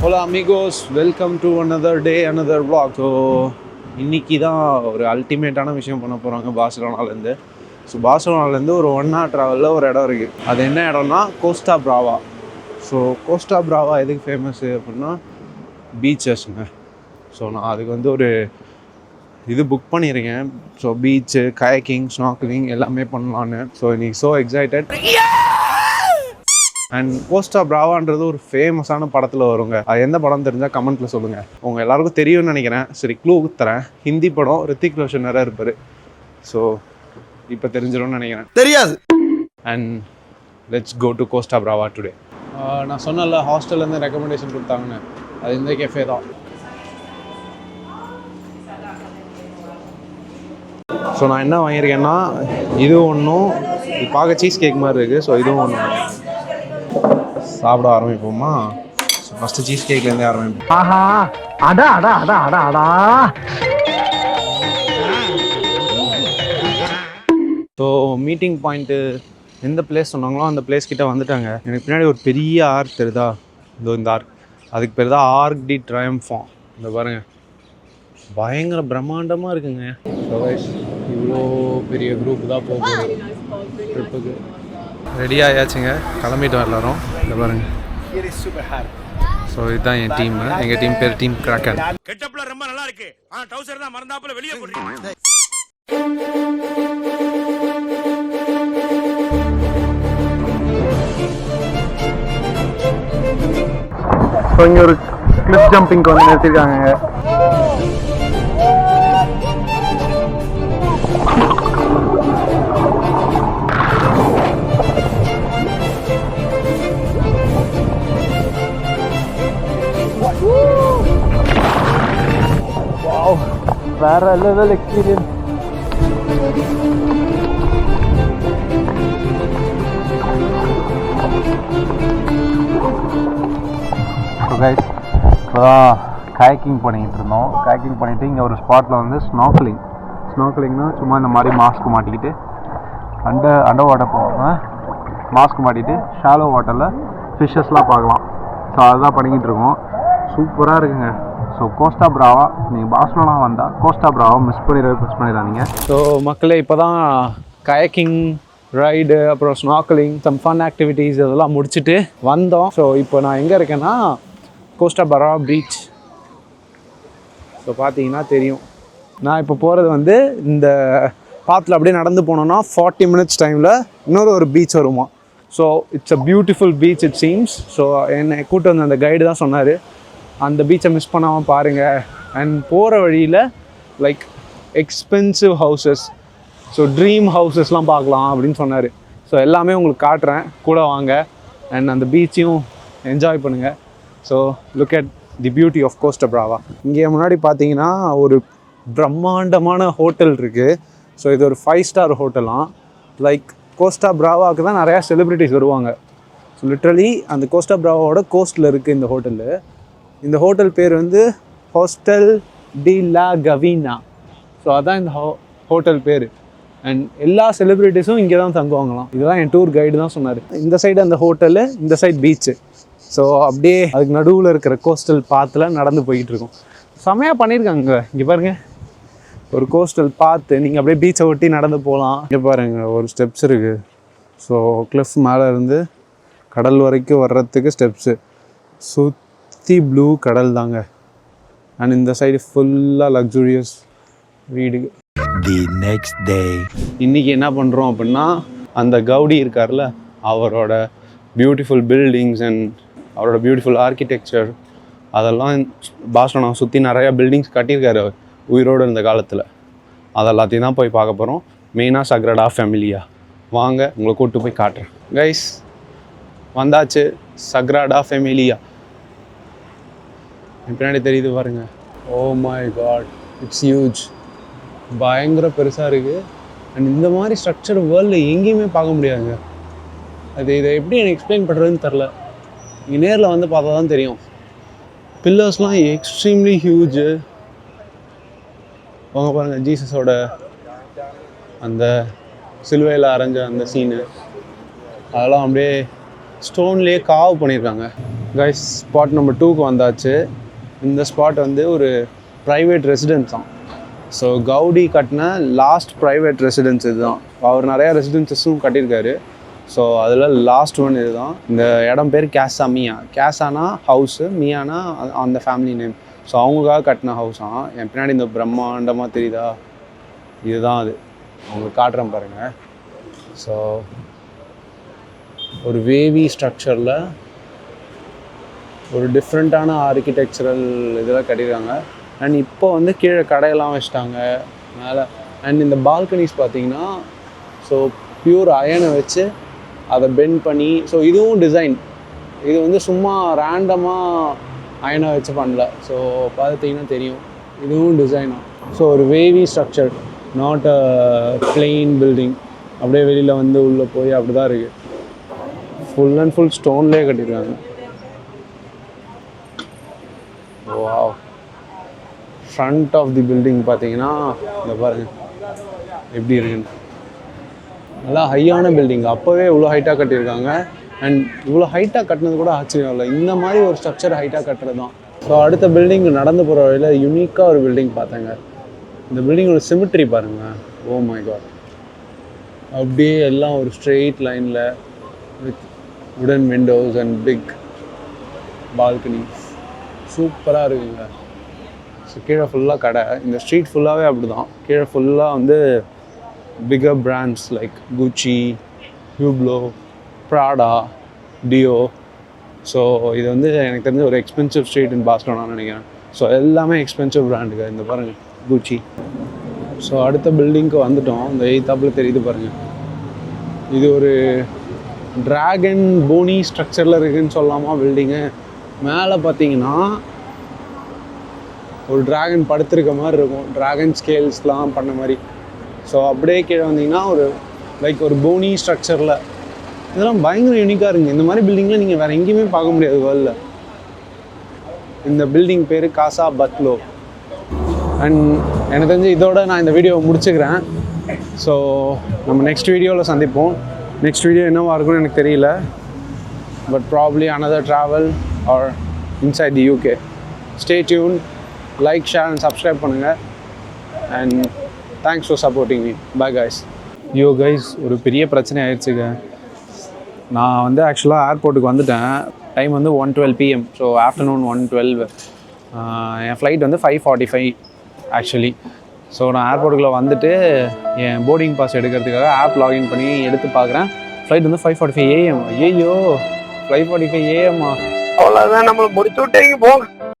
Hola amigos, welcome to another day, another vlog. So இன்றைக்கி தான் ஒரு அல்டிமேட்டான விஷயம் பண்ண போகிறாங்க பார்சிலோனாலேருந்து. ஸோ பார்சிலோனாலேருந்து ஒரு 1 hour ட்ராவலில் ஒரு இடம் இருக்குது. அது என்ன இடம்னா Costa Brava. So Costa Brava எதுக்கு ஃபேமஸ்ஸு அப்படின்னா பீச்சஸ்ங்க. ஸோ நான் அதுக்கு வந்து ஒரு இது புக் பண்ணியிருக்கேன். ஸோ பீச்சு, கயாக்கிங், ஸ்நார்க்கலிங் எல்லாமே பண்ணலான்னு. ஸோ இன்னைக்கு ஸோ எக்ஸைட்டட். அண்ட் கோஸ்டா பிராவான்றது ஒரு ஃபேமஸான படத்தில் வருங்க. அது எந்த படம் தெரிஞ்சால் கமெண்ட்டில் சொல்லுங்கள். உங்கள் எல்லாருக்கும் தெரியும்னு நினைக்கிறேன். சரி, க்ளூ தரேன். ஹிந்தி படம், ரித்திக் ரோஷன் வேறு இருப்பார். ஸோ இப்போ தெரிஞ்சிடும்னு நினைக்கிறேன். தெரியாது. And let's go to Costa Brava today. நான் சொன்னல ஹாஸ்டல்லேருந்து ரெக்கமெண்டேஷன் கொடுத்தாங்கன்னு, அது இந்த கெஃபே தான். ஸோ நான் என்ன வாங்கியிருக்கேன்னா, இது ஒன்றும் இது பார்க்க சீஸ் கேக் மாதிரி இருக்குது. ஸோ இதுவும் ஒன்று சாப்பிட ஆரம்பிப்போமா? ஃபஸ்ட்டு சீஸ் கேக்லேருந்தே ஆரம்பிப்போம். ஆஹா, அடா அடா அடா அடா அடா. ஸோ மீட்டிங் பாயிண்ட்டு எந்த பிளேஸ் சொன்னாங்களோ அந்த பிளேஸ் கிட்ட வந்துட்டாங்க. எனக்கு பின்னாடி ஒரு பெரிய ஆர்க் தெரியுதா? இந்த ஆர்க், அதுக்கு பேர் தான் ஆர்க் டி ட்ரையம்ஃபான். இந்த பாருங்க, பயங்கர பிரம்மாண்டமாக இருக்குங்க. ஸோ இவ்வளோ பெரிய குரூப் தான் போகுது ட்ரிப்புக்கு. ரெடி ஆயாச்சுங்க, கிளம்பிட்டு எல்லாரும். இந்த பாருங்க. ஸோ இதுதான் என் டீம். எங்கள் டீம் பேர் டீம் கிராக்கன். கெட்டப்ல ரொம்ப நல்லா இருக்கு. டவுசர் தான் மறந்தாப்புல வெளியே போடுறீங்க. ஸோ இங்கே ஒரு கிளிப் ஜம்பிங்க்கு வந்து நிறுத்திருக்காங்க. வேற லெவல் எக்ஸ்பீரியன்ஸ். ஸோ கைஸ், இப்போதான் கயாக்கிங் பண்ணிக்கிட்டு இருந்தோம். கயாக்கிங் பண்ணிவிட்டு இங்கே ஒரு ஸ்பாட்டில் வந்து ஸ்நார்க்கலிங்னா சும்மா இந்த மாதிரி மாஸ்க் மாட்டிக்கிட்டு அண்டர் வாட்டர் போவாங்க. மாஸ்க் மாட்டிட்டு ஷாலோ வாட்டரில் ஃபிஷ்ஷஸ்லாம் பார்க்கலாம். ஸோ அதுதான் பண்ணிக்கிட்டு இருக்கோம். சூப்பராக இருக்குங்க. ஸோ கோஸ்டா பிராவா, நீங்கள் பார்சிலோனா வந்தால் கோஸ்டா பிராவா மிஸ் பண்ணிடாதீங்க. ஸோ மக்களே, இப்போ தான் கயாக்கிங் ரைடு, அப்புறம் ஸ்நார்க்கலிங், சம் ஃபன் ஆக்டிவிட்டீஸ் இதெல்லாம் முடிச்சுட்டு வந்தோம். ஸோ இப்போ நான் எங்கே இருக்கேன்னா கோஸ்டா பிராவா பீச். ஸோ பார்த்தீங்கன்னா தெரியும். நான் இப்போ போகிறது வந்து இந்த பாத்தில் அப்படியே நடந்து போனோன்னா 40 minutes டைமில் இன்னொரு ஒரு பீச் வருமா. So it's a beautiful beach it seems. So என்னை கூட்டு வந்த அந்த கைடு தான் சொன்னார், அந்த பீச்சை மிஸ் பண்ணாமல் பாருங்கள். அண்ட் போகிற வழியில் like expensive houses, so dream ஹவுசஸ்லாம் பார்க்கலாம் அப்படின்னு சொன்னார். ஸோ எல்லாமே உங்களுக்கு காட்டுறேன், கூட வாங்க. அண்ட் அந்த பீச்சையும் என்ஜாய் பண்ணுங்கள். So look at the beauty of Costa Brava. இங்கே முன்னாடி பார்த்தீங்கன்னா ஒரு பிரம்மாண்டமான ஹோட்டல் இருக்குது. ஸோ இது ஒரு 5 star ஹோட்டலாம். லைக் கோஸ்டா பிராவாவுக்கு தான் நிறையா செலிப்ரிட்டிஸ் வருவாங்க. ஸோ லிட்ரலி அந்த கோஸ்டா பிராவாவோட கோஸ்ட்டில் இருக்குது இந்த ஹோட்டலு. இந்த ஹோட்டல் பேர் வந்து ஹாஸ்டல் டி லா கவீனா. ஸோ அதான் இந்த ஹோட்டல் பேர். அண்ட் எல்லா செலிப்ரிட்டிஸும் இங்கே தான் தங்குவாங்களாம். இதுதான் என் டூர் கைடு தான் சொன்னார். இந்த சைடு அந்த ஹோட்டலு, இந்த சைடு பீச்சு. ஸோ அப்படியே அதுக்கு நடுவில் இருக்கிற கோஸ்டல் பாத்தில் நடந்து போய்கிட்டு இருக்கோம். செமையாக பண்ணியிருக்காங்க. இங்கே பாருங்கள், ஒரு கோஸ்டல் பார்த்து நீங்கள் அப்படியே பீச்சை ஒட்டி நடந்து போகலாம். இங்கே பாருங்கள், ஒரு ஸ்டெப்ஸ் இருக்குது. ஸோ கிளிஃப் மேலே இருந்து கடல் வரைக்கும் வர்றதுக்கு ஸ்டெப்ஸு. சுற்றி ப்ளூ கடல் தாங்க. அண்ட் இந்த சைடு ஃபுல்லாக லக்ஸூரியஸ் வீடு. தி நெக்ஸ்ட் டே இன்றைக்கி என்ன பண்ணுறோம் அப்படின்னா, அந்த கவுடி இருக்கார்ல, அவரோட பியூட்டிஃபுல் பில்டிங்ஸ் அண்ட் அவரோட பியூட்டிஃபுல் ஆர்கிடெக்சர், அதெல்லாம் பார்சிலோனா சுற்றி நிறையா பில்டிங்ஸ் கட்டியிருக்காரு அவர் உயிரோடு இருந்த காலத்தில். அதெல்லாத்தையும் தான் போய் பார்க்க போகிறோம். மெயினாக சக்ரடா ஃபேமிலியா. வாங்க, உங்களை கூப்பிட்டு போய் காட்டுறேன். கைஸ், வந்தாச்சு சக்ரடா ஃபேமிலியா. என் பின்னாடி தெரியுது பாருங்க. Oh my God, it's huge. பயங்கர பெருசாக இருக்குது. அண்ட் இந்த மாதிரி ஸ்ட்ரக்சர் வேர்ல்டில் எங்கேயுமே பார்க்க முடியாதுங்க. இதை எப்படி எனக்கு எக்ஸ்பிளைன் பண்ணுறதுன்னு தெரில. இங்கே நேரில் வந்து பார்த்தா தான் தெரியும். பில்லர்ஸ்லாம் எக்ஸ்ட்ரீம்லி ஹியூஜு. அவங்க பாருங்கள், ஜீசஸோட அந்த சிலுவையில் அரைஞ்ச அந்த சீனு, அதெல்லாம் அப்படியே ஸ்டோன்லேயே காவ் பண்ணியிருக்காங்க. கைஸ் ஸ்பாட் நம்பர் 2க்கு வந்தாச்சு. இந்த ஸ்பாட் வந்து ஒரு ப்ரைவேட் ரெசிடென்ஸ் தான். ஸோ கவுடி கட்டின லாஸ்ட் ப்ரைவேட் ரெசிடென்ஸ் இதுதான். அவர் நிறையா ரெசிடென்சஸும் கட்டியிருக்காரு. ஸோ அதில் லாஸ்ட் ஒன் இதுதான். இந்த இடம் பேர் கேசா மியா. கேசானா ஹவுஸு, மியானா அந்த ஃபேமிலி நேம். ஸோ அவங்களுக்காக கட்டின ஹவுஸ் தான். என் பின்னாடி இந்த பிரம்மாண்டமாக தெரியுதா, இதுதான் அது. உங்களுக்கு காட்டுறேன் பாருங்கள். ஸோ ஒரு வேவி ஸ்ட்ரக்சரில் ஒரு டிஃப்ரெண்ட்டான ஆர்கிடெக்சரல் இதெல்லாம் கட்டியிருக்காங்க. அண்ட் இப்போ வந்து கீழே கடையெல்லாம் வச்சுட்டாங்க மேலே. அண்ட் இந்த பால்கனிஸ் பார்த்தீங்கன்னா ஸோ பியூர் அயனை வச்சு அதை பெண்ட் பண்ணி, ஸோ இதுவும் டிசைன். இது வந்து சும்மா ரேண்டமாக அயனை வச்சு பண்ணல. ஸோ பார்த்தீங்கன்னா தெரியும், இதுவும் டிசைனாக. ஸோ ஒரு wavy structure, not a plain building. அப்படியே வெளியில் வந்து உள்ளே போய் அப்படி தான் இருக்குது. ஃபுல் அண்ட் ஃபுல் ஸ்டோன்லேயே கட்டியிருக்காங்க. Wow. Front of the building பார்த்தீங்கன்னா இந்த பாருங்கள் எப்படி இருக்குன்னு. நல்லா ஹையான பில்டிங். அப்போவே இவ்வளோ ஹைட்டாக கட்டியிருக்காங்க. அண்ட் இவ்வளோ ஹைட்டாக கட்டினது கூட ஆச்சரியம் இல்லை. இந்த மாதிரி ஒரு ஸ்ட்ரக்சர் ஹைட்டாக கட்டுறது தான். ஸோ அடுத்த பில்டிங் நடந்து போகிற வழியில் யூனிக்காக ஒரு பில்டிங் பார்த்தேங்க. இந்த பில்டிங்கோட சிமெட்ரி பாருங்கள். Oh my God. அப்படியே எல்லாம் ஒரு ஸ்ட்ரெயிட் லைனில் வித் வுடன் விண்டோஸ் அண்ட் பிக் பால்கனிஸ். சூப்பராக இருக்குங்க. ஸோ கீழே ஃபுல்லாக கடை. இந்த ஸ்ட்ரீட் ஃபுல்லாகவே அப்படி தான். கீழே ஃபுல்லாக வந்து பிகர் பிராண்ட்ஸ் லைக் குச்சி, ஹியூப்ளோ, ப்ராடா, டியோ. ஸோ இது வந்து எனக்கு தெரிஞ்ச ஒரு எக்ஸ்பென்சிவ் ஸ்ட்ரீட் இன் பார்சிலோனான்னு நினைக்கிறேன். ஸோ எல்லாமே எக்ஸ்பென்சிவ் பிராண்டுங்க. இந்த பாருங்கள் குச்சி. ஸோ அடுத்த பில்டிங்க்கு வந்துட்டோம். இந்த எய்த்தாப்பில் தெரியுது பாருங்கள். இது ஒரு ட்ராகன் போனி ஸ்ட்ரக்சரில் இருக்குதுன்னு சொல்லலாமா பில்டிங்கு. மேலே பார்த்தீங்கன்னா ஒரு ட்ராகன் படுத்திருக்க மாதிரி இருக்கும். ட்ராகன் ஸ்கேல்ஸ்லாம் பண்ண மாதிரி. ஸோ அப்படியே கீழே வந்தீங்கன்னா ஒரு லைக் ஒரு போனி ஸ்ட்ரக்சரில். இதெல்லாம் பயங்கர யூனிக்காக இருக்குங்க. இந்த மாதிரி பில்டிங்லாம் நீங்கள் வேறு எங்கேயுமே பார்க்க முடியாது வேர்ல்டில். இந்த பில்டிங் பேர் காசா பத்லோ. அண்ட் எனக்கு தெரிஞ்சு இதோட நான் இந்த வீடியோவை முடிச்சுக்கிறேன். ஸோ நம்ம நெக்ஸ்ட் வீடியோவில் சந்திப்போம். நெக்ஸ்ட் வீடியோ என்னவாக இருக்குன்னு எனக்கு தெரியல. But probably another travel or inside the UK. Stay tuned. Like, share and subscribe பண்ணுங்கள். And thanks for supporting me. Bye guys. Yo guys, ஒரு பெரிய பிரச்சனை ஆயிடுச்சுங்க. நான் வந்து ஆக்சுவலாக ஏர்போர்ட்டுக்கு வந்துட்டேன். டைம் வந்து 1:12 PM. So afternoon 1:12. என் ஃப்ளைட் வந்து 5:45 ஆக்சுவலி. ஸோ நான் ஏர்போர்ட்டுக்குள்ளே வந்துட்டு என் போர்டிங் பாஸ் எடுக்கிறதுக்காக ஆப் லாகின் பண்ணி எடுத்து பார்க்குறேன். ஃப்ளைட் வந்து 5:45 AM. ஐயோ 5:45 AM. அவ்வளோதான், நம்மளை முடிச்சு விட்டீங்க போங்க.